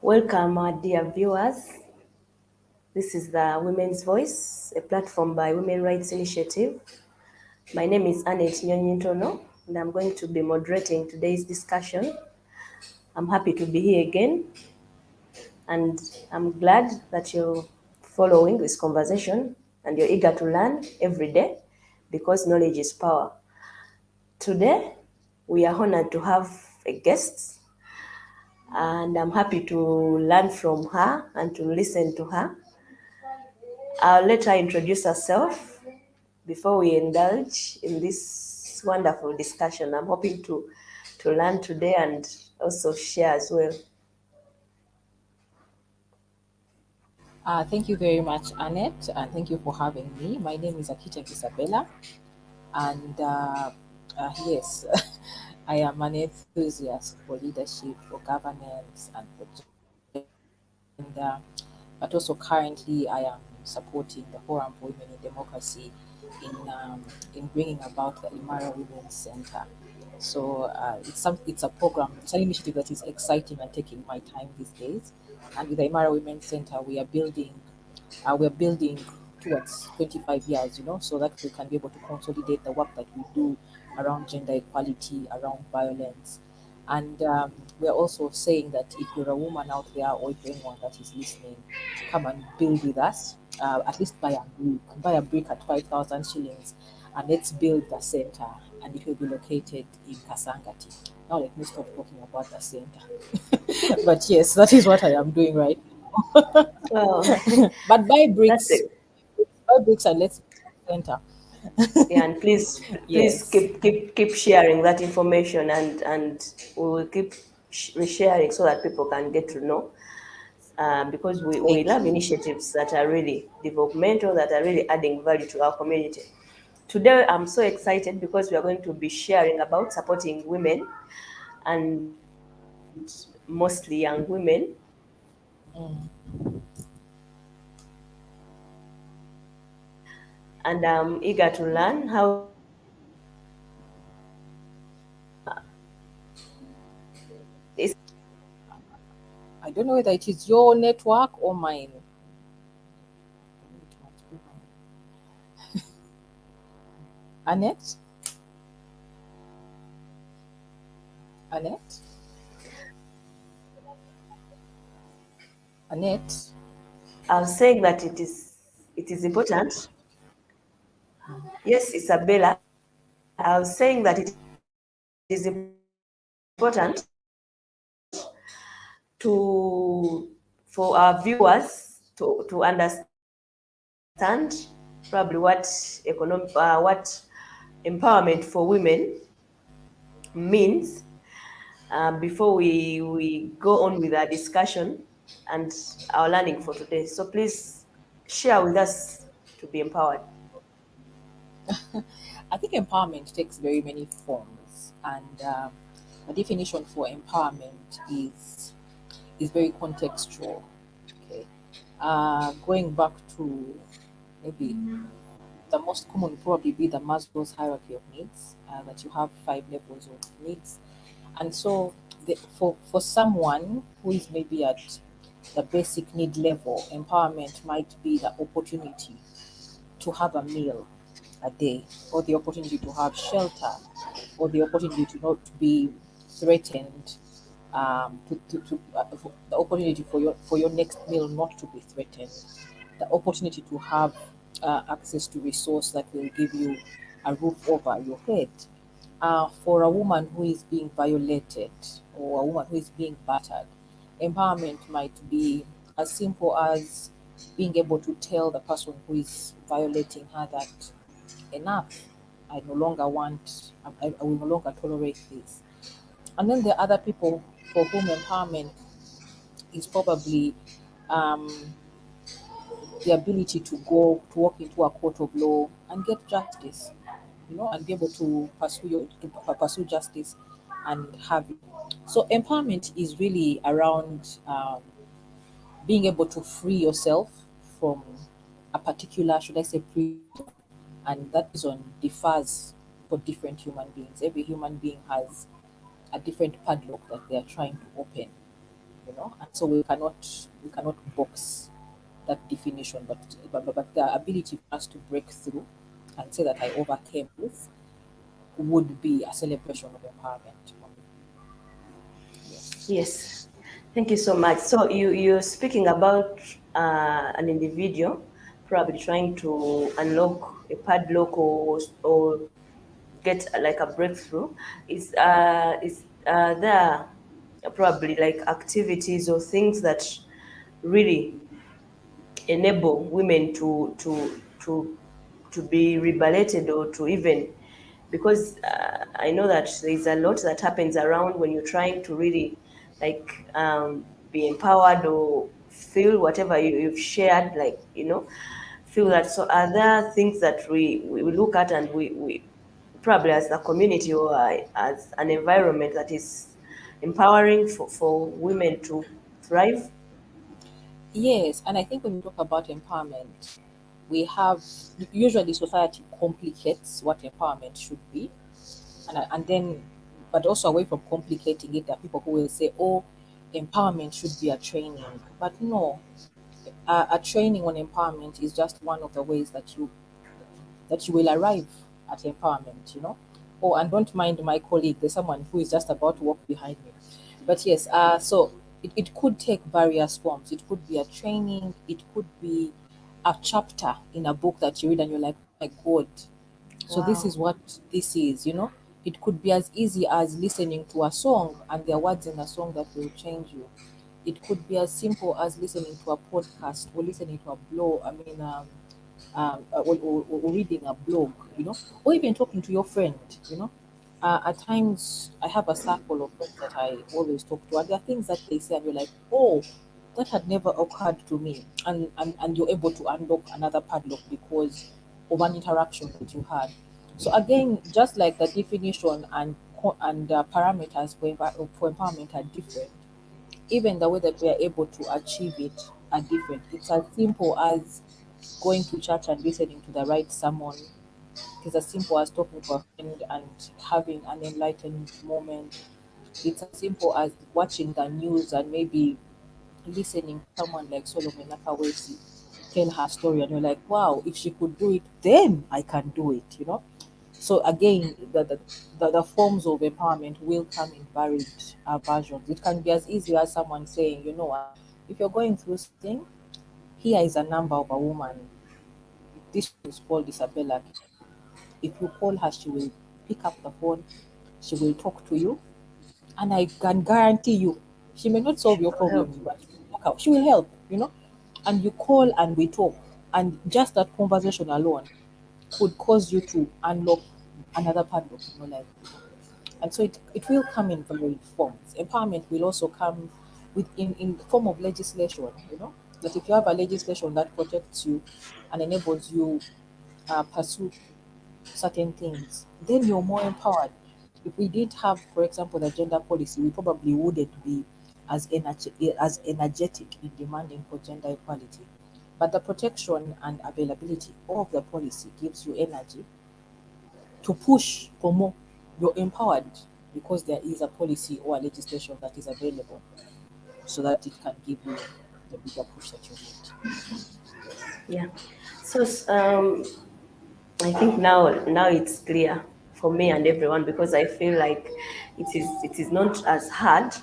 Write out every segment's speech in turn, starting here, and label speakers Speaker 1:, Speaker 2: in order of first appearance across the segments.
Speaker 1: Welcome, our dear viewers. This is the Women's Voice, a platform by Women Rights Initiative. My name is Annette Nyonyintono, and I'm going to be moderating today's discussion. I'm happy to be here again, and I'm glad that you're following this conversation and you're eager to learn every day because knowledge is power. Today, we are honored to have a guest, and I'm happy to learn from her and to listen to her. I'll let her introduce herself before we indulge in this wonderful discussion. I'm hoping to learn today and also share as well.
Speaker 2: Thank you very much, Annette, and thank you for having me. My name is Akita Isabella, and yes, I am an enthusiast for leadership, for governance, and for gender. But also, currently, I am supporting the Forum for Women in Democracy in bringing about the Imara Women's Center. So it's a program, it's an initiative that is exciting and taking my time these days. And with the Imara Women's Center, we're building towards 25 years, so that we can be able to consolidate the work that we do around gender equality, around violence. And we're also saying that if you're a woman out there or if you're anyone that is listening, come and build with us. At least buy a brick at 5,000 shillings, and let's build the center. And it will be located in Kasangati. Now let me stop talking about the center. But yes, that is what I am doing right now.
Speaker 1: Well,
Speaker 2: But
Speaker 1: that's it.
Speaker 2: buy bricks and let's center.
Speaker 1: Yeah, and please
Speaker 2: Yes.
Speaker 1: keep sharing that information, and we will keep resharing so that people can get to know. Because we
Speaker 2: Thank
Speaker 1: love
Speaker 2: you.
Speaker 1: initiatives that are really developmental, that are really adding value to our community. Today, I'm so excited because we are going to be sharing about supporting women and mostly young women.
Speaker 2: Mm.
Speaker 1: And I'm eager to learn how this.
Speaker 2: I don't know whether it is your network or mine. It must be mine. Annette? Annette? Annette?
Speaker 1: I was saying that it is important. Yes, Isabella. I was saying that it is important to for our viewers to understand probably what empowerment for women means, before we go on with our discussion and our learning for today. So please share with us to be empowered.
Speaker 2: I think empowerment takes very many forms, and the definition for empowerment is very contextual. Okay, going back to maybe the most common would probably be the Maslow's hierarchy of needs, that you have five levels of needs. And so, for someone who is maybe at the basic need level, empowerment might be the opportunity to have a meal a day, or the opportunity to have shelter, or the opportunity to not be threatened, the opportunity for your next meal not to be threatened, the opportunity to have access to resource that will give you a roof over your head. For a woman who is being violated or a woman who is being battered, empowerment might be as simple as being able to tell the person who is violating her that enough, I no longer want, I will no longer tolerate this. And then there are other people for whom empowerment is probably um, the ability to go to walk into a court of law and get justice, and be able to pursue justice and have it. So empowerment is really around being able to free yourself from a particular, should I say, prison, and that prison differs for different human beings. Every human being has a different padlock that they are trying to open, and so we cannot box that definition, but the ability for us to break through and say that I overcame this would be a celebration of empowerment. Yes.
Speaker 1: Yes, thank you so much. So you're speaking about an individual probably trying to unlock a padlock or get like a breakthrough. Is there probably like activities or things that really enable women to be rebalated or to even, because I know that there's a lot that happens around when you're trying to really like be empowered or feel whatever you've shared, like feel that. So are there things that we look at and we probably as a community or as an environment that is empowering for women to thrive?
Speaker 2: Yes, and I think when we talk about empowerment, we have usually society complicates what empowerment should be, and then, but also away from complicating it, there are people who will say, "Oh, empowerment should be a training," but no, a training on empowerment is just one of the ways that you will arrive at empowerment. Oh, and don't mind my colleague. There's someone who is just about to walk behind me. But yes, so it could take various forms. It could be a training. It could be a chapter in a book that you read and you're like, oh my God, so this
Speaker 1: Wow.
Speaker 2: is what this is. It could be as easy as listening to a song and there are words in a song that will change you. It could be as simple as listening to a podcast or listening to a blog. I mean, or reading a blog, or even talking to your friend. At times, I have a circle of friends that I always talk to, and there are things that they say, and you're like, oh, that had never occurred to me. And you're able to unlock another padlock because of an interaction that you had. So, again, just like the definition and parameters for empowerment are different, even the way that we are able to achieve it are different. It's as simple as going to church and listening to the right sermon. It is as simple as talking to a friend and having an enlightened moment. It's as simple as watching the news and maybe listening to someone like Solomon Nakawesi tell her story, and you're like, wow, if she could do it, then I can do it. So again, the forms of empowerment will come in varied versions. It can be as easy as someone saying, you know what, if you're going through something, here is a number of a woman. This one is called Isabella Akiteng. If you call her, she will pick up the phone, she will talk to you, and I can guarantee you, she may not solve
Speaker 1: She
Speaker 2: your
Speaker 1: will help.
Speaker 2: problems, but she will help. And you call and we talk, and just that conversation alone could cause you to unlock another padlock in your life. And so it will come in varied forms. Empowerment will also come in the form of legislation. That if you have a legislation that protects you and enables you pursue certain things, then you're more empowered. If we did have, for example, the gender policy, we probably wouldn't be as energetic in demanding for gender equality. But the protection and availability of the policy gives you energy to push for more. You're empowered because there is a policy or a legislation that is available so that it can give you the bigger push that you need.
Speaker 1: Yeah. So I think now it's clear for me and everyone, because I feel like it is not as hard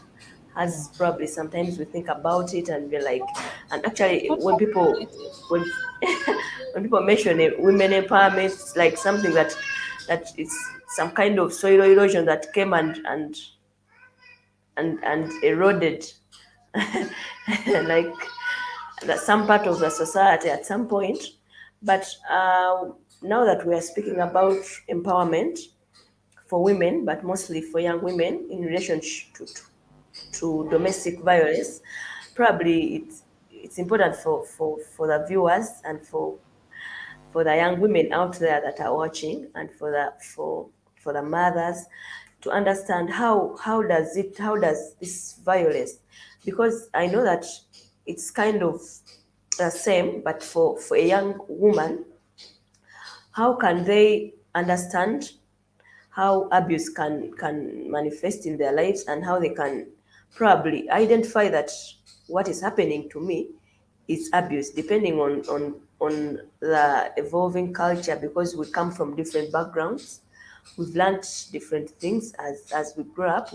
Speaker 1: as probably sometimes we think about it, and we're like, and actually when
Speaker 2: Totally
Speaker 1: people
Speaker 2: get it.
Speaker 1: when when people mention it, women empowerment, it's like something that it's some kind of soil erosion that came and eroded like that some part of the society at some point. But now that we are speaking about empowerment for women, but mostly for young women in relation to domestic violence, probably it's important for the viewers and for the young women out there that are watching, and for the mothers to understand how does this violence, because I know that it's kind of the same, but for a young woman, how can they understand how abuse can manifest in their lives, and how they can probably identify that what is happening to me is abuse, depending on the evolving culture, because we come from different backgrounds. We've learned different things as we grow up.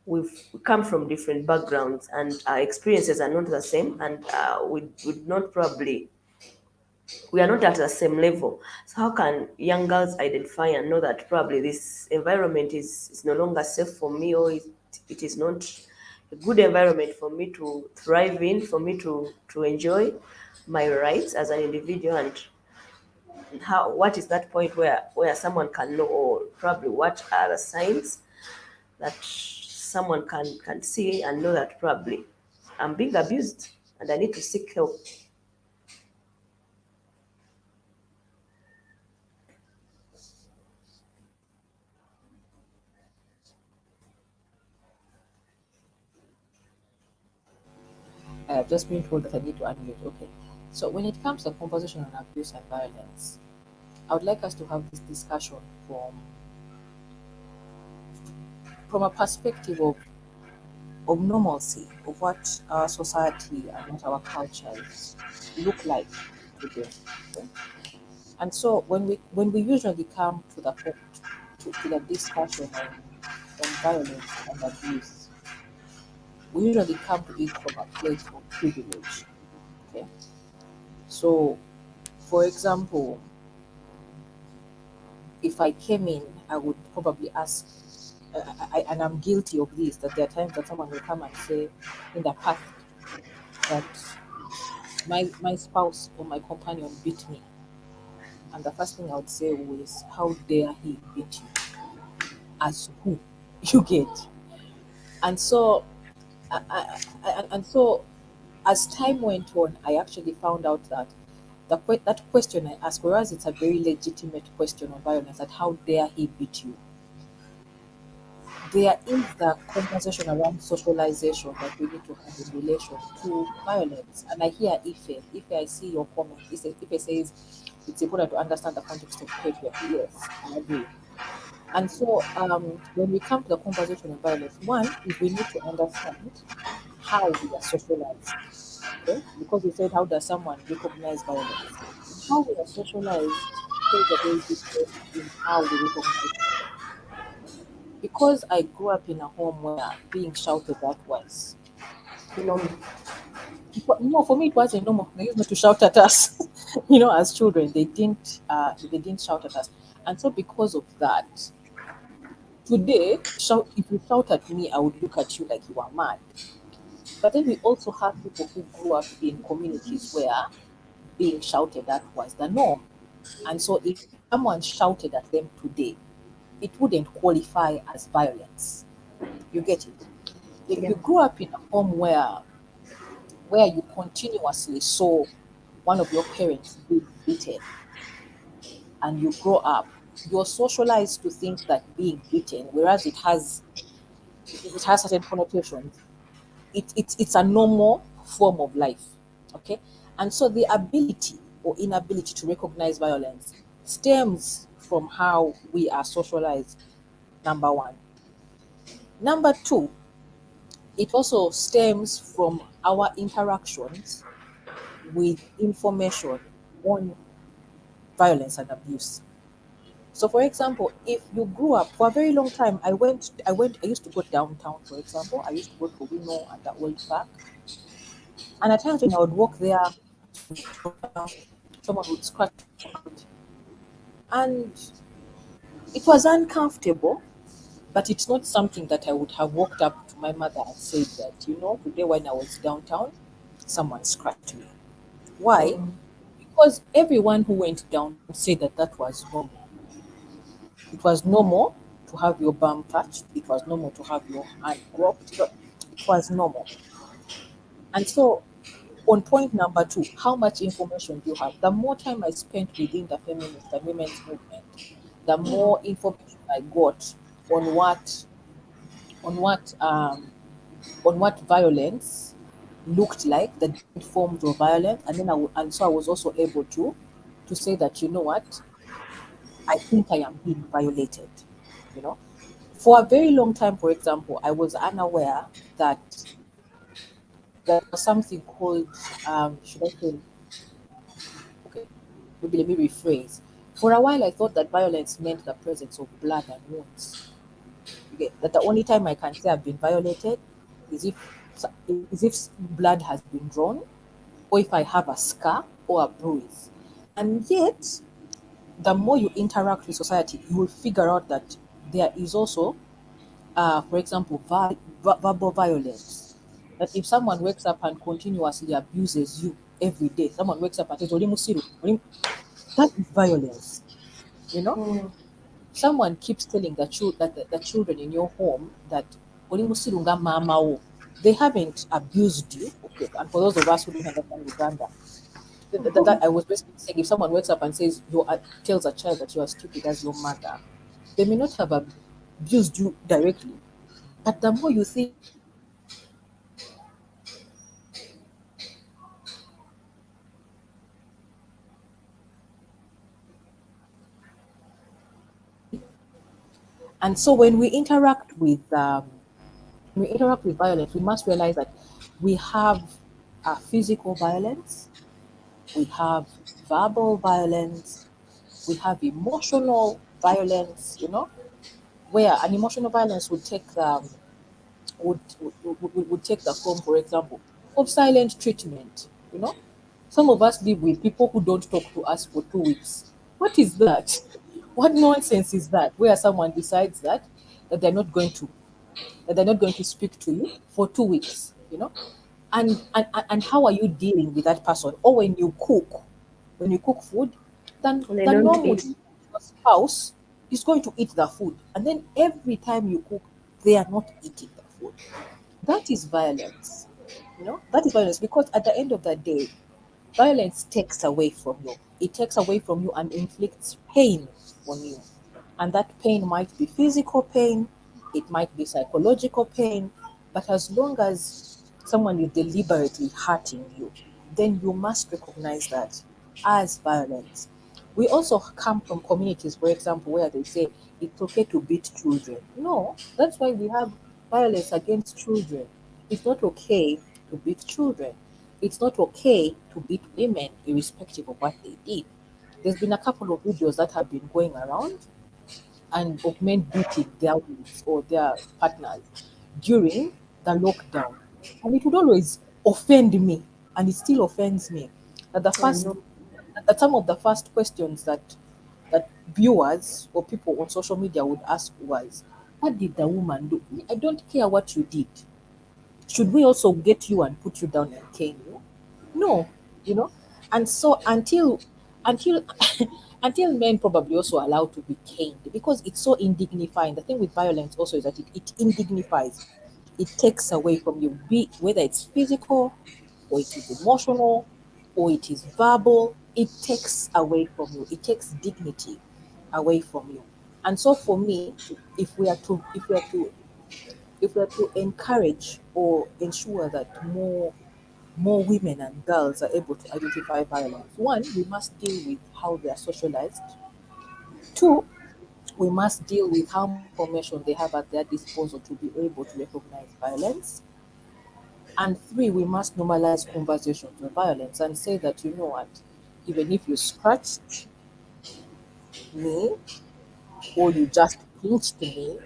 Speaker 1: We've come from different backgrounds, and our experiences are not the same, and we would not probably, we are not at the same level. So how can young girls identify and know that probably this environment is no longer safe for me, or it is not a good environment for me to thrive in, for me to enjoy my rights as an individual? And how, what is that point where someone can know, or probably what are the signs that someone can see and know that probably I'm being abused and I need to seek help?
Speaker 2: I have just been told that I need to unmute. Okay. So when it comes to composition on abuse and violence, I would like us to have this discussion from a perspective of normalcy, of what our society and what our cultures look like today. Okay? And so when we usually come to the discussion on violence and abuse, we usually come to it from a place of privilege. Okay. So for example, if I came in, I would probably ask, and I'm guilty of this, that there are times that someone will come and say in the past that my spouse or my companion beat me. And the first thing I would say was, how dare he beat you? As who? You get. And so, and so, as time went on, I actually found out that that question I asked, whereas it's a very legitimate question of violence, that how dare he beat you, there is the conversation around socialization that we need to have in relation to violence. And I hear Ife, I see your comment. Ife says it's important to understand the context of patriarchy. Yes, I agree. And so when we come to the conversation of violence, one is we need to understand how we are socialized. Okay? Because we said, how does someone recognize violence? How we are socialized plays a very big role in how we recognize violence. Because I grew up in a home where being shouted at was
Speaker 1: Normal.
Speaker 2: no, for me it wasn't normal. They used not to shout at us, as children. They didn't shout at us, and so because of that, today, if you shout at me, I would look at you like you are mad. But then we also have people who grew up in communities where being shouted at was the norm, and so if someone shouted at them today, it wouldn't qualify as violence. You get it? If
Speaker 1: Yeah.
Speaker 2: you grew up in a home where you continuously saw one of your parents being beaten and you grow up, you're socialized to think that being beaten, whereas it has certain connotations, it's a normal form of life. Okay? And so the ability or inability to recognize violence stems from how we are socialized, number one. Number two, it also stems from our interactions with information on violence and abuse. So, for example, if you grew up for a very long time, I used to go downtown, for example. I used to go to Wino and the old park. And at times when I would walk there, someone would scratch my hand. And it was uncomfortable, but it's not something that I would have walked up to my mother and said that, today when I was downtown, someone scratched me. Why? Because everyone who went down said that that was normal. It was normal to have your bum touched. It was normal to have your hand groped. It was normal. And so, on point number two, how much information do you have? The more time I spent within the feminist and women's movement, the more information I got on what on what um, on what violence looked like, the different forms of violence, and then and so I was also able to say that, you know what, I think I am being violated. You know, For a very long time, for example, I was unaware that there was something called, should I say, okay, maybe let me rephrase. For a while, I thought that violence meant the presence of blood and wounds. Okay, that the only time I can say I've been violated is if blood has been drawn, or if I have a scar or a bruise. And yet, the more you interact with society, you will figure out that there is also, for example, verbal violence. That if someone wakes up and continuously abuses you every day, someone wakes up and says, "Oli musiru, that is violence. You know,
Speaker 1: Mm.
Speaker 2: someone keeps telling the children in your home that "Oli musiru nga mama wo." They haven't abused you. Okay, and for those of us who don't understand Uganda, that I was basically saying, if someone wakes up and says tells a child that you are stupid as your mother, they may not have abused you directly, but the more you think about it, the more you realize that that violence is actually okay. And so when we interact with violence, we must realize that we have physical violence, we have verbal violence, we have emotional violence. Where an emotional violence would take the form, for example, of silent treatment. Some of us live with people who don't talk to us for 2 weeks. What is that? What nonsense is that? Where someone decides that they're not going to that they're not going to speak to you for 2 weeks. And how are you dealing with that person? Or when you cook food, then
Speaker 1: They
Speaker 2: the
Speaker 1: don't
Speaker 2: norm would
Speaker 1: eat.
Speaker 2: be your spouse is going to eat the food, and then every time you cook, they are not eating the food. That is violence. That is violence, because at the end of the day, violence takes away from you. It takes away from you and inflicts pain on you. And that pain might be physical pain, it might be psychological pain, but as long as someone is deliberately hurting you, then you must recognize that as violence. We also come from communities, for example, where they say it's okay to beat children. No, that's why we have violence against children. It's not okay to beat children. It's not okay to beat women, irrespective of what they did. There's been a couple of videos that have been going around and of men beating their wives or their partners during the lockdown. And it would always offend me, and it still offends me, that the
Speaker 1: I
Speaker 2: first
Speaker 1: know.
Speaker 2: that some of the first questions that viewers or people on social media would ask was, "What did the woman do?" I don't care what you did. Should we also get you and put you down and cane you? No, you know. And so until until men probably also allowed to be caned, because it's so indignifying. The thing with violence also is that it indignifies. It takes away from you, be whether it's physical, or it is emotional, or it is verbal. It takes away from you. It takes dignity away from you. And so for me, if we are to if we are to if we are to encourage or ensure that more women and girls are able to identify violence, one, we must deal with how they are socialized. Two, we must deal with how much information they have at their disposal to be able to recognize violence. And three, we must normalize conversations on violence and say that, you know what, even if you scratched me or you just pinched me,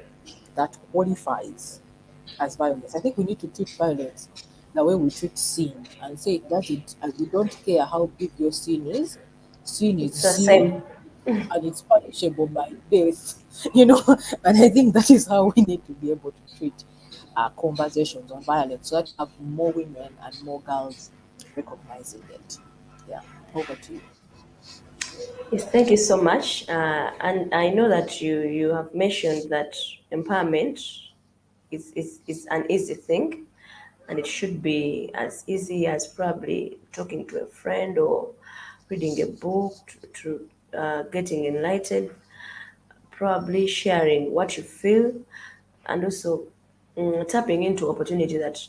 Speaker 2: that qualifies as violence. I think we need to treat violence the way we treat sin and say that we don't care how big your sin is
Speaker 1: It's the
Speaker 2: sin
Speaker 1: same.
Speaker 2: and it's punishable by death, you know. And I think that is how we need to be able to treat our conversations on violence so that we have more women and more girls recognizing it. Yeah, over to you.
Speaker 1: Yes, thank you so much. And I know that you have mentioned that empowerment is an easy thing, and it should be as easy as probably talking to a friend or reading a book to getting enlightened, probably sharing what you feel, and also tapping into opportunity that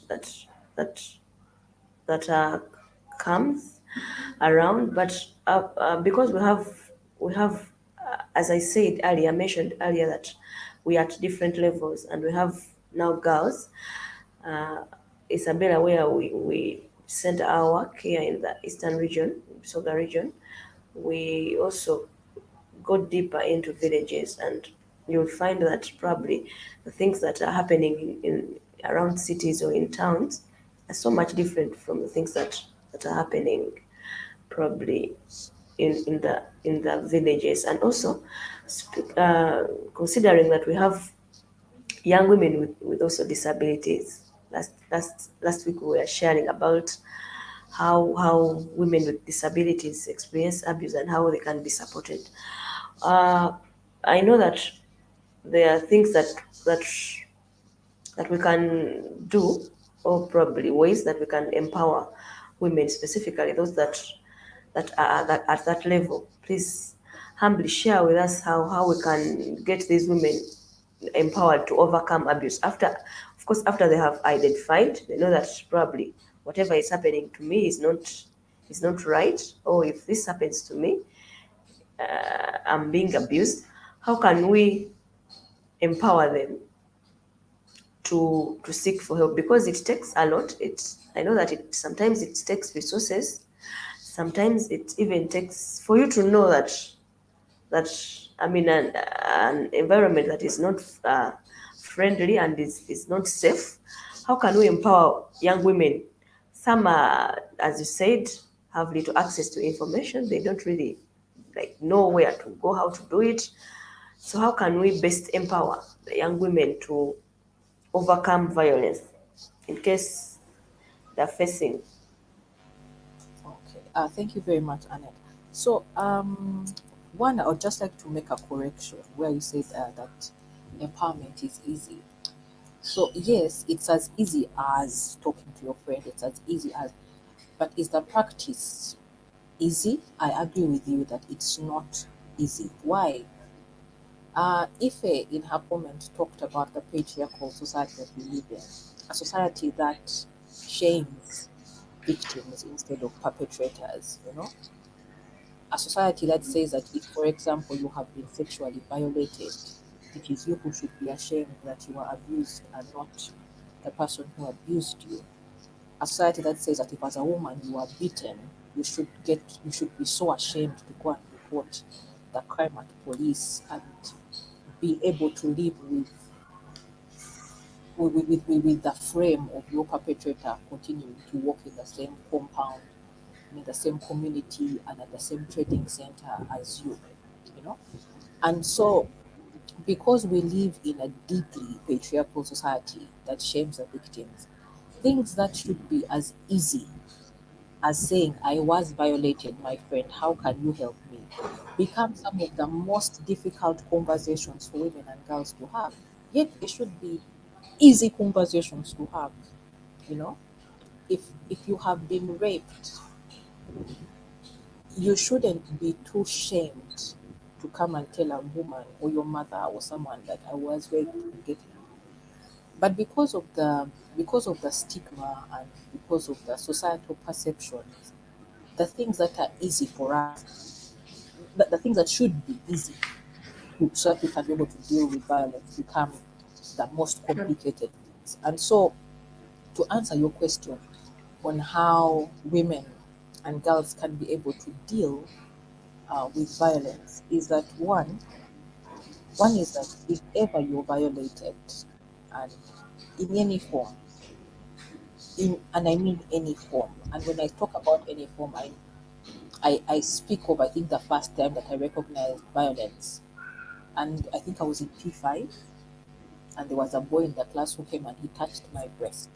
Speaker 1: that comes around. But because we have, as I said earlier, mentioned earlier, that we are at different levels, and we have now girls, uh, Isabella, where we center our work here in the eastern region, Soga region. We also go deeper into villages, and you'll find that probably the things that are happening in around cities or in towns are so much different from the things that are happening probably in the villages. And also considering that we have young women with also disabilities. Last week we were sharing about how women with disabilities experience abuse and how they can be supported. Uh, I know that there are things that that we can do, or probably ways that we can empower women, specifically those that are at that level. Please humbly share with us how we can get these women empowered to overcome abuse. After, of course, after they have identified, they know that probably whatever is happening to me is not right, or if this happens to me, I'm being abused. How can we empower them to seek for help? Because it takes a lot. I know that it sometimes it takes resources. Sometimes it even takes for you to know that I'm in an environment that is not friendly and is not safe. How can we empower young women? Some are, as you said, have little access to information. They don't really like know where to go, how to do it. So how can we best empower the young women to overcome violence in case they're facing?
Speaker 2: Okay. Thank you very much, Annette. So, one, I would just like to make a correction where you said that empowerment is easy. So, yes, it's as easy as talking to your friend. It's as easy as, but is the practice easy? I agree with you that it's not easy. Why? Ife, in her comment, talked about the patriarchal society that we live in, a society that shames victims instead of perpetrators, a society that says that if, for example, you have been sexually violated, it is you who should be ashamed that you were abused and not the person who abused you. A society that says that if as a woman you are beaten, you should be so ashamed to go and report the crime at police and be able to live with the frame of your perpetrator continuing to work in the same compound, in the same community, and at the same trading center as you know. And so, because we live in a deeply patriarchal society that shames the victims, things that should be as easy as saying, I was violated, my friend, how can you help me? Become some of the most difficult conversations for women and girls to have. Yet they should be easy conversations to have, you know. If you have been raped, you shouldn't be too shamed to come and tell a woman or your mother or someone that I was raped and get help. But because of the stigma and because of the societal perceptions, the things that are easy for us, the things that should be easy so that we can be able to deal with violence become the most complicated things. And so, to answer your question on how women and girls can be able to deal with violence, is that one is that if ever you're violated, and in any form, and I mean any form, and when I talk about any form, I speak of, I think, the first time that I recognized violence, and I think I was in P5, and there was a boy in the class who came and he touched my breast,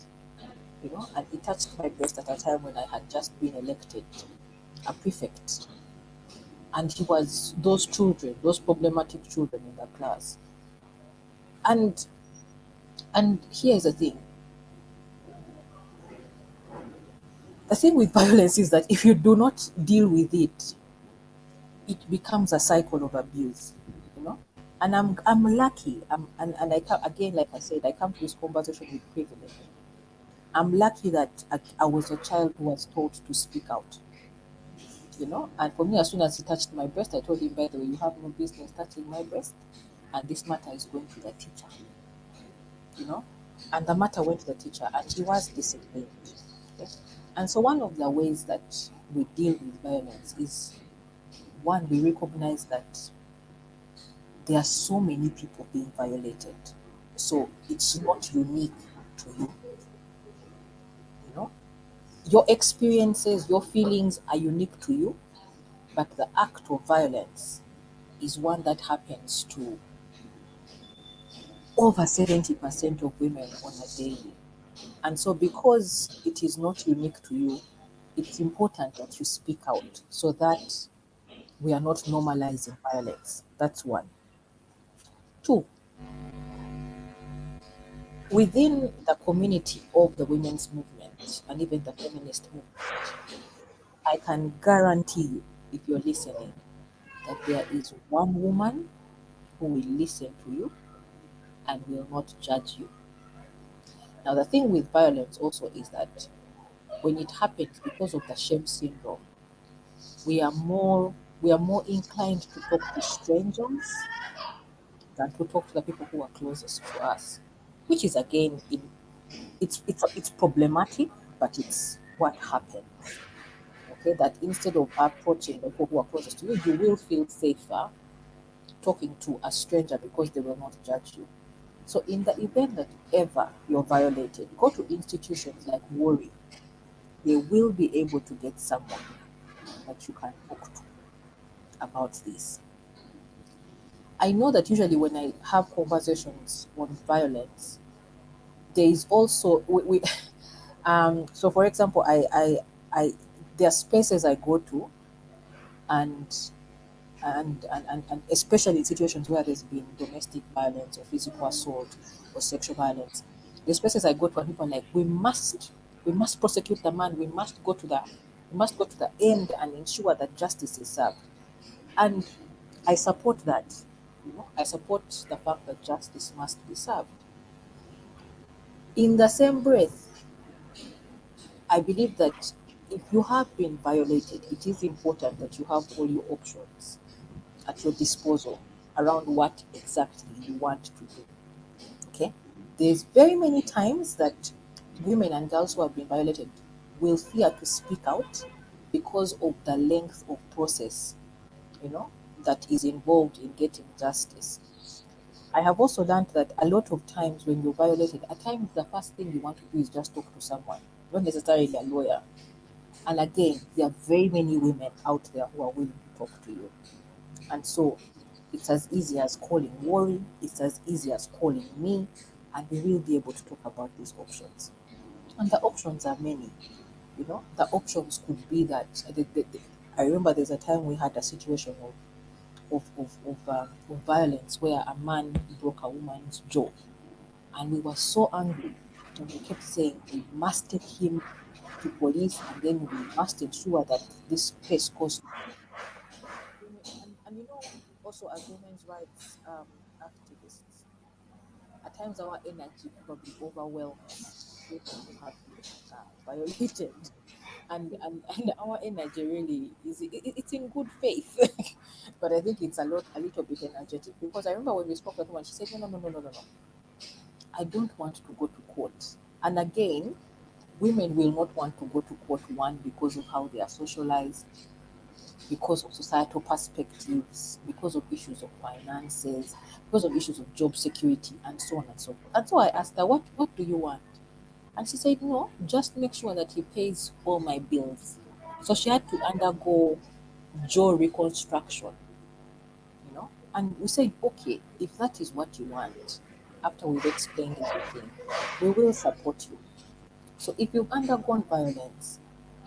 Speaker 2: and he touched my breast at a time when I had just been elected a prefect, and he was those children, those problematic children in the class, and here's the thing with violence is that if you do not deal with it, it becomes a cycle of abuse, you know. And I'm lucky. And I come again, like I said, I come to this conversation with privilege. I'm lucky that I was a child who was taught to speak out, you know. And for me, as soon as he touched my breast, I told him, by the way, you have no business touching my breast. and this matter is going to the teacher, you know. And the matter went to the teacher, and she was disciplined. Okay? And so, one of the ways that we deal with violence is one, we recognize that there are so many people being violated. So, it's not unique to you, you know. Your experiences, your feelings are unique to you, but the act of violence is one that happens to over 70% of women on a daily. And so, because it is not unique to you, it's important that you speak out so that we are not normalizing violence. That's one. Two, within the community of the women's movement and even the feminist movement, I can guarantee you, if you're listening, that there is one woman who will listen to you and will not judge you. Now, the thing with violence also is that when it happens because of the shame syndrome, we are more we are more inclined to talk to strangers than to talk to the people who are closest to us, which is again it's problematic, but it's what happens. Okay, that instead of approaching the people who are closest to you, you will feel safer talking to a stranger because they will not judge you. So, in the event that ever you're violated, go to institutions like Worry. They will be able to get someone that you can talk to about this. I know that usually when I have conversations on violence, there is also so for example, I there are spaces I go to, and and especially in situations where there's been domestic violence or physical assault or sexual violence, the spaces I go to and people are like, we must prosecute the man, we must go to the end and ensure that justice is served. And I support that. I support the fact that justice must be served. In the same breath, I believe that if you have been violated, it is important that you have all your options at your disposal around what exactly you want to do. Okay? There's very many times that women and girls who have been violated will fear to speak out because of the length of process, you know, that is involved in getting justice. I have also learned that a lot of times when you're violated, at times the first thing you want to do is just talk to someone, not necessarily a lawyer. And again, there are very many women out there who are willing to talk to you. And so it's as easy as calling Worry, it's as easy as calling me, and we will be able to talk about these options. And the options are many. The options could be that I remember there's a time we had a situation of violence where a man broke a woman's jaw, and we were so angry, and we kept saying we must take him to police, and then we must ensure that this case goes to court. And also as women's rights activists, at times our energy probably overwhelms women who have been violated, and our energy really it's in good faith, but I think it's a little bit energetic, because I remember when we spoke to that woman, she said, no, no, no, no, no, no, no, I don't want to go to court. And again, women will not want to go to court, one, because of how they are socialized, because of societal perspectives, because of issues of finances, because of issues of job security, and so on and so forth. And so I asked her, what do you want? And she said, no, just make sure that he pays all my bills. So she had to undergo jaw reconstruction, And we said, okay, if that is what you want, after we've explained everything, we will support you. So if you've undergone violence,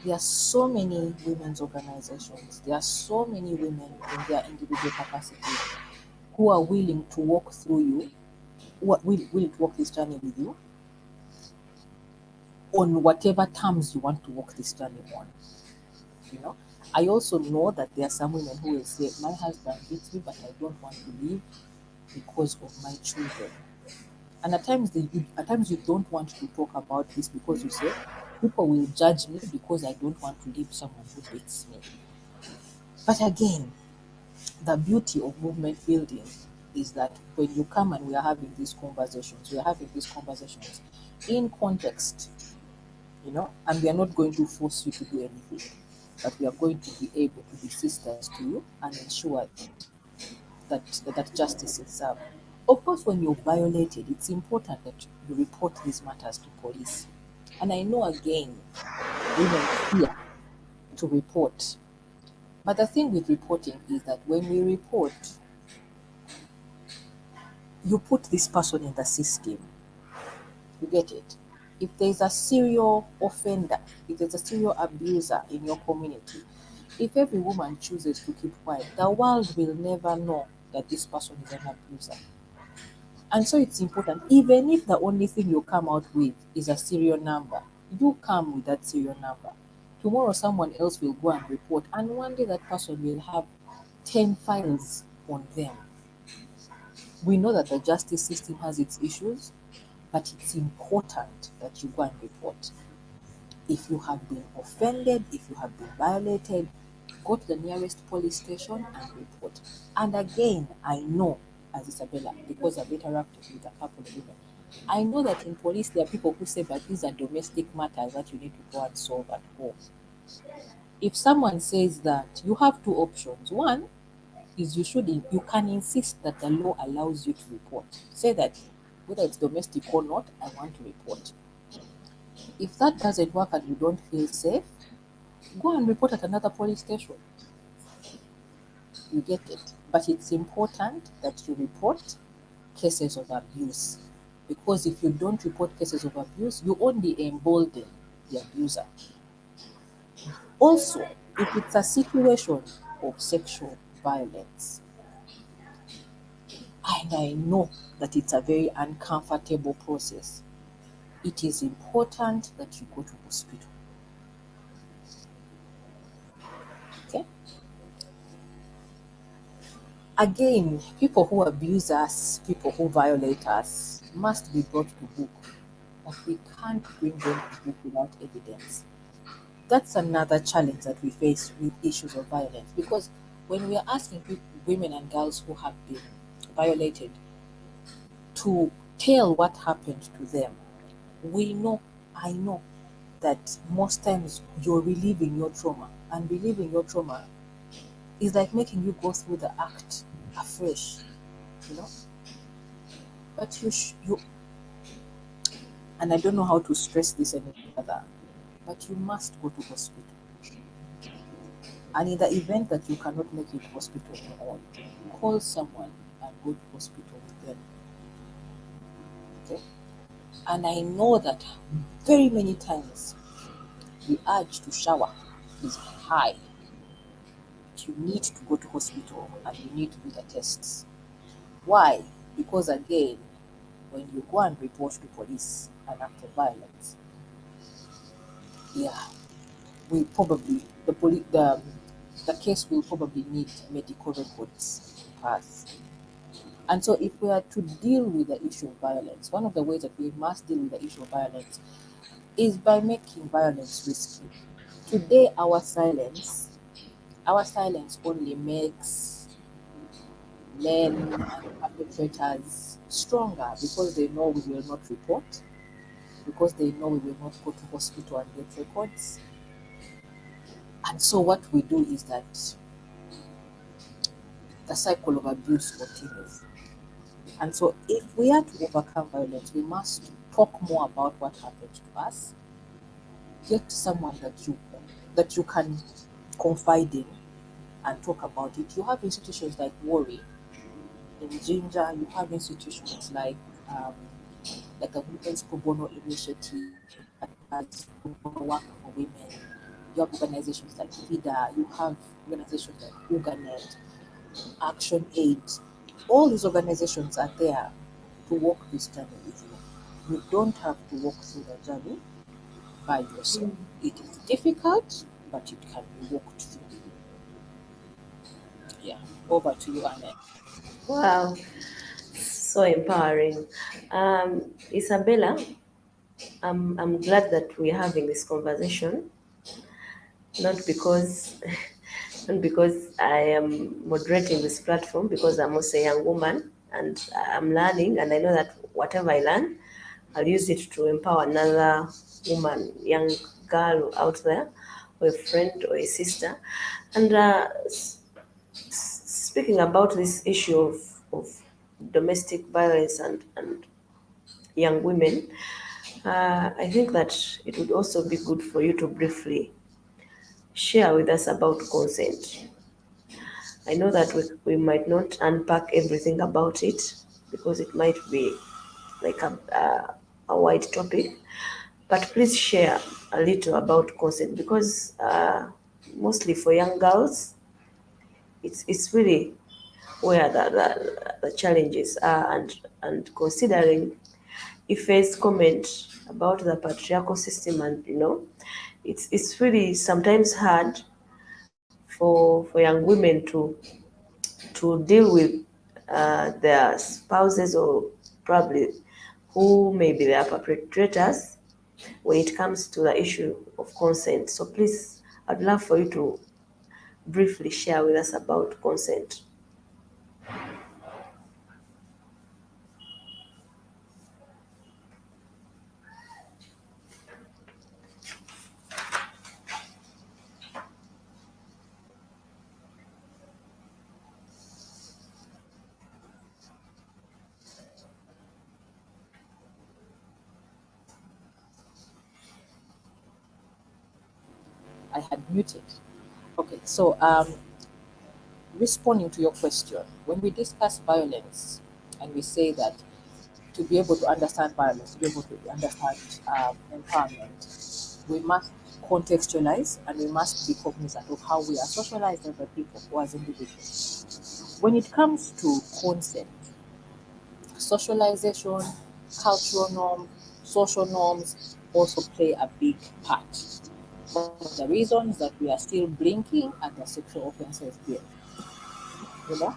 Speaker 2: there are so many women's organizations, there are so many women in their individual capacities who are willing to walk through you, who are willing to walk this journey with you on whatever terms you want to walk this journey on. You know, I also know that there are some women who will say, my husband beats me, but I don't want to leave because of my children. And at times you don't want to talk about this because you say, people will judge me because I don't want to leave someone who beats me. But again, the beauty of movement building is that when you come and we are having these conversations, in context, and we are not going to force you to do anything, but we are going to be able to be sisters to you and ensure that justice is served. Of course, when you're violated, it's important that you report these matters to police. And I know again, women fear to report. But the thing with reporting is that when we report, you put this person in the system. You get it? If there's a serial offender, if there's a serial abuser in your community, if every woman chooses to keep quiet, the world will never know that this person is an abuser. And so it's important, even if the only thing you come out with is a serial number, you come with that serial number. Tomorrow, someone else will go and report, and one day that person will have 10 files on them. We know that the justice system has its issues, but it's important that you go and report. If you have been offended, if you have been violated, go to the nearest police station and report. And again, I know, as Isabella, because I've interacted with a couple of women, I know that in police there are people who say, but these are domestic matters that you need to go and solve at home. If someone says that, you have two options. One is you can insist that the law allows you to report. Say that whether it's domestic or not, I want to report. If that doesn't work and you don't feel safe, go and report at another police station. You get it. But it's important that you report cases of abuse. Because if you don't report cases of abuse, you only embolden the abuser. Also, if it's a situation of sexual violence, and I know that it's a very uncomfortable process, it is important that you go to hospital. Okay? Again, people who abuse us, people who violate us, must be brought to book. But we can't bring them to book without evidence. That's another challenge that we face with issues of violence, because when we are asking women and girls who have been violated to tell what happened to them, I know that most times you're relieving your trauma, and relieving your trauma is like making you go through the act afresh, you know. But and I don't know how to stress this any further, but you must go to hospital. And in the event that you cannot make it to hospital on your own, call someone and go to hospital with them. Okay? And I know that very many times the urge to shower is high. You need to go to hospital and you need to do the tests. Why? Because again, when you go and report to police an act of violence, yeah, we probably the case will probably need medical records to pass. And so if we are to deal with the issue of violence, one of the ways that we must deal with the issue of violence is by making violence risky. Today our silence only makes men and perpetrators stronger, because they know we will not report, because they know we will not go to hospital and get records. And so what we do is that the cycle of abuse continues. And so if we are to overcome violence, we must talk more about what happened to us, get someone that you can confide in and talk about it. You have institutions like Worry in Ginger, you have institutions like a women's pro bono initiative that has pro bono work for women. You have organizations like VIDA, you have organizations like Uganet, Action Aid. All these organizations are there to walk this journey with you. You don't have to walk through the journey by yourself. It is difficult, but it can be walked through. Yeah, over to you, Annette.
Speaker 1: Wow, so empowering. Isabella, I'm glad that we're having this conversation, not because not because I am moderating this platform, because I'm also a young woman, and I'm learning, and I know that whatever I learn, I'll use it to empower another woman, young girl out there, or a friend or a sister. And speaking about this issue of domestic violence and young women, I think that it would also be good for you to briefly share with us about consent. I know that we might not unpack everything about it because it might be like a wide topic, but please share a little about consent because mostly for young girls, it's really where the challenges are, and considering Ife's comment about the patriarchal system, and it's really sometimes hard for young women to deal with their spouses, or probably who may be their perpetrators when it comes to the issue of consent. So please, I'd love for you to briefly share with us about consent.
Speaker 2: I had muted. Okay, so responding to your question, when we discuss violence and we say that to be able to understand violence, to be able to understand empowerment, we must contextualize and we must be cognizant of how we are socialized as a people or as individuals. When it comes to consent, socialization, cultural norms, social norms also play a big part. One of the reasons that we are still blinking at the sexual offences bill, you know,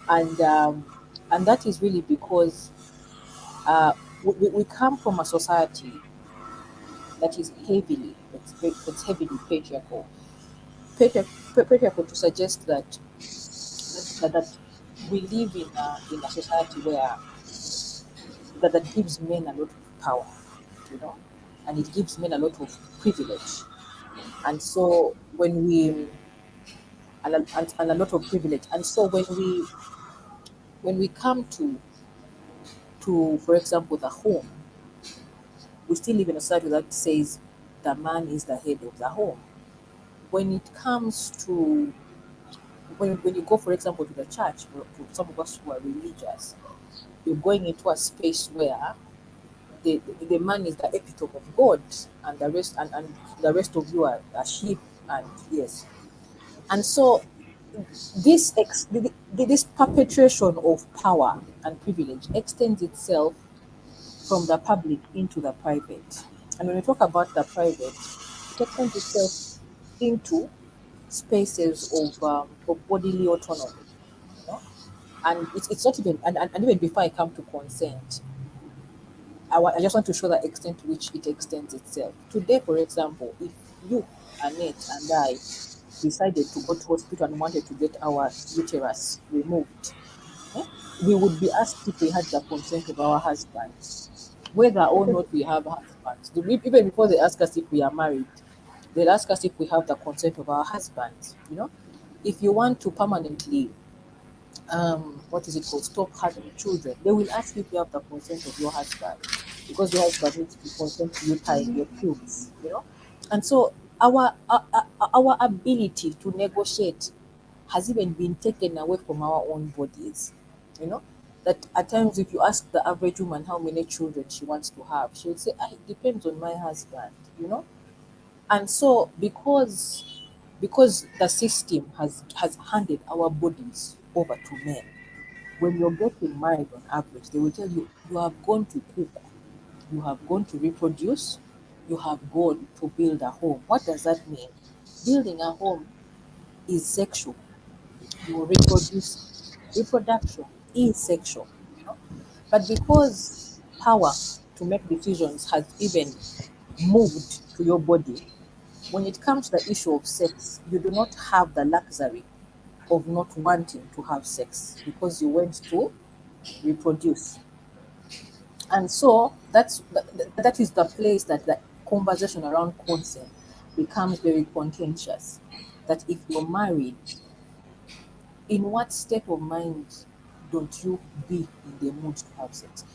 Speaker 2: and um, and that is really because uh, we come from a society that is it's heavily patriarchal. Patriarchal to suggest that we live in a society where that gives men a lot of power, you know, and it gives men a lot of privilege. And so when we and a lot of privilege, and so when we come to for example the home, we still live in a society that says the man is the head of the home. When it comes to when you go, for example, to the church, for some of us who are religious, you're going into a space where the man is the epitome of God, and the rest of you are sheep, and yes. And so this perpetration of power and privilege extends itself from the public into the private. And when we talk about the private, it extends itself into spaces of bodily autonomy, you know. And it's not even and even before I come to consent, I just want to show the extent to which it extends itself. Today, for example, if you, Annette, and I decided to go to hospital and wanted to get our uterus removed, eh, we would be asked if we had the consent of our husbands, whether or not we have husbands. Even before they ask us if we are married, they'll ask us if we have the consent of our husbands. You know, if you want to permanently what is it called, stop having children, they will ask you if you have the consent of your husband, because your husband needs to consent to you tying your pubes, you know. And so our ability to negotiate has even been taken away from our own bodies, you know. That at times, if you ask the average woman how many children she wants to have, she would say, it depends on my husband, you know. And so because the system has handed our bodies over to men, when you're getting married on average, they will tell you you have gone to cook, you have gone to reproduce, you have gone to build a home. What does that mean? Building a home is sexual. You reproduce. Reproduction is sexual, you know. But because power to make decisions has even moved to your body, when it comes to the issue of sex, you do not have the luxury of not wanting to have sex because you went to reproduce. And so that is the place that the conversation around consent becomes very contentious. That if you're married, in what state of mind don't you be in the mood to have sex?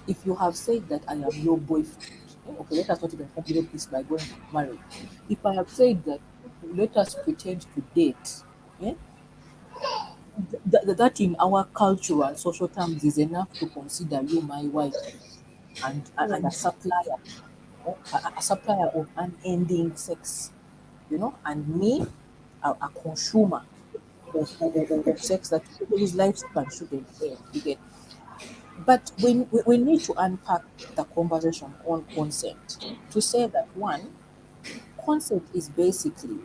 Speaker 2: If you have said that I am your boyfriend, okay, let us not even complicate this by going to marriage. If I have said that let us pretend to date, eh, that in our cultural social terms is enough to consider you my wife and a supplier, a supplier of unending sex, and me, a consumer of sex that whose lifespan shouldn't end. You get, but we need to unpack the conversation on consent to say that one, consent is basically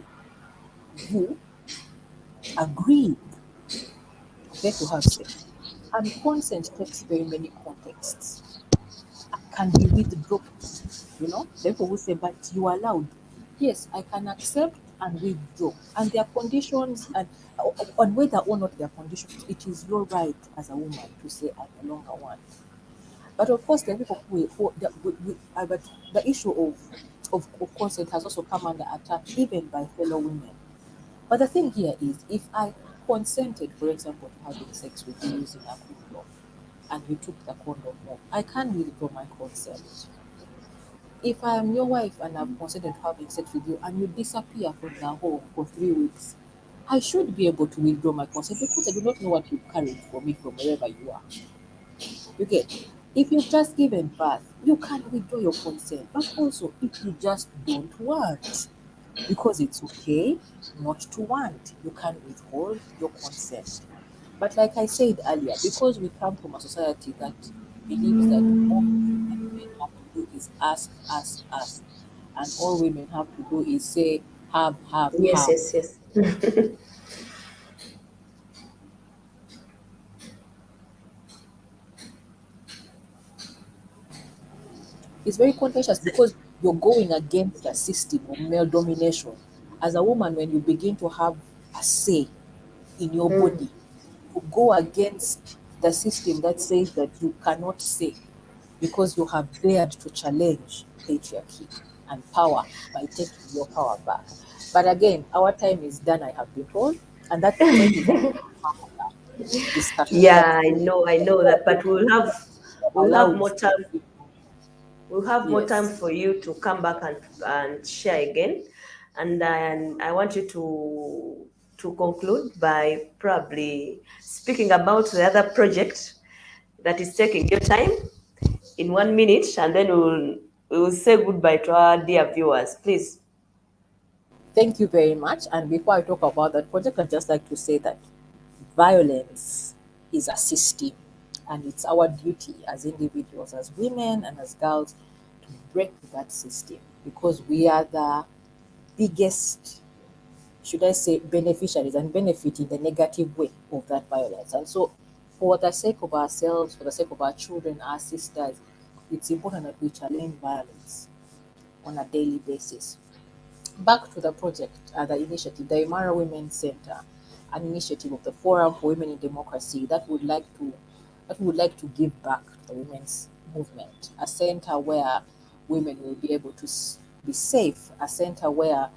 Speaker 2: you agreeing, okay, to have sex, and consent takes very many contexts. Can be withdrawn. Therefore, we say, but you are allowed. Yes, I can accept and withdraw. And there are conditions, and on whether or not there are conditions, it is your right as a woman to say, I no longer want. But of course, there are people but the issue of consent has also come under attack, even by fellow women. But the thing here is, if I consented, for example, to having sex with you using a condom, and you took the condom off, I can withdraw my consent. If I am your wife and I've consented to having sex with you and you disappear from the home for 3 weeks, I should be able to withdraw my consent because I do not know what you carried for me from wherever you are. You get? If you've just given birth, you can withdraw your consent. But also, if you just don't want, because it's okay not to want, you can withhold your consent. But like I said earlier, because we come from a society that believes that all men have to do is ask, and all women have to do is say,
Speaker 1: Yes,
Speaker 2: have.
Speaker 1: yes, yes.
Speaker 2: It's very contentious because you're going against the system of male domination. As a woman, when you begin to have a say in your
Speaker 1: Mm.
Speaker 2: body, you go against the system that says that you cannot say because you have dared to challenge patriarchy and power by taking your power back. But again, our time is done, I have been told, and that is going to be discussion. But
Speaker 1: Yeah, I know that, but
Speaker 2: I'm
Speaker 1: we'll have
Speaker 2: allowed
Speaker 1: more
Speaker 2: to
Speaker 1: time.
Speaker 2: speak.
Speaker 1: We'll have more time
Speaker 2: Yes.
Speaker 1: for you to come back and share again. And then I want you to conclude by probably speaking about the other project that is taking your time in 1 minute, and then we will say goodbye to our dear viewers. Please.
Speaker 2: Thank you very much. And before I talk about that project, I'd just like to say that violence is a system, and it's our duty as individuals, as women and as girls, to break that system because we are the biggest, should I say, beneficiaries and benefit in the negative way of that violence. And so, for the sake of ourselves, for the sake of our children, our sisters, it's important that we challenge violence on a daily basis. Back to the project, the initiative, the Imara Women's Center, an initiative of the Forum for Women in Democracy that would like to give back to the women's movement, a center where women will be able to be safe, a center where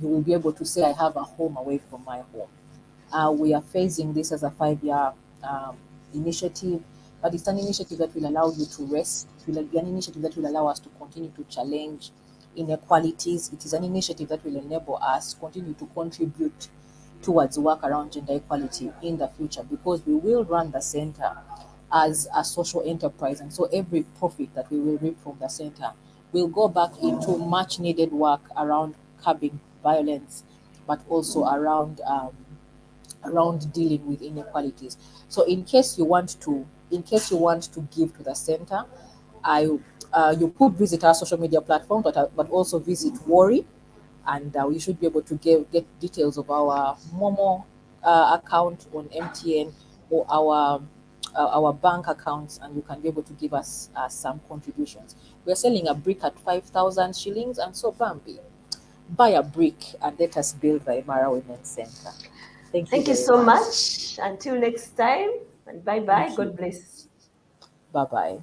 Speaker 2: you will be able to say, I have a home away from my home. We are phasing this as a 5-year initiative, but it's an initiative that will allow you to rest. It will be an initiative that will allow us to continue to challenge inequalities. It is an initiative that will enable us continue to contribute towards work around gender equality in the future because we will run the center as a social enterprise. And so every profit that we will reap from the center will go back into much needed work around curbing violence, but also around dealing with inequalities. So in case you want to give to the center, I you could visit our social media platform, but also visit Worry, and you should be able to get details of our Momo account on MTN or our bank accounts, and you can be able to give us some contributions. We are selling a brick at 5,000 shillings, and so Bambi, buy a brick and let us build the Imara Women's Center. Thank you
Speaker 1: Thank you
Speaker 2: very
Speaker 1: so
Speaker 2: much.
Speaker 1: much. Until next time, and bye bye.
Speaker 2: Thank
Speaker 1: God
Speaker 2: you.
Speaker 1: bless.
Speaker 2: Bye bye.